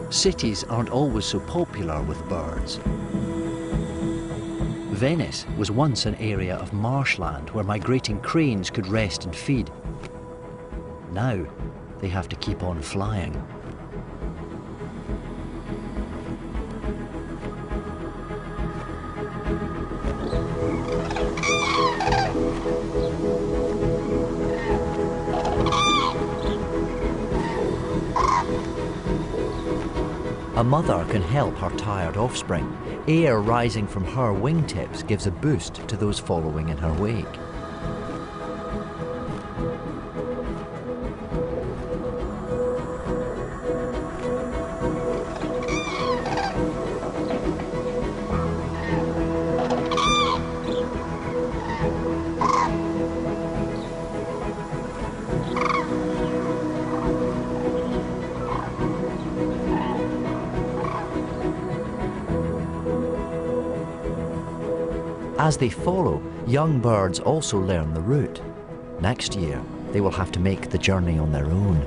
Cities aren't always so popular with birds. Venice was once an area of marshland where migrating cranes could rest and feed. Now, they have to keep on flying. A mother can help her tired offspring. Air rising from her wingtips gives a boost to those following in her wake. As they follow, young birds also learn the route. Next year, they will have to make the journey on their own.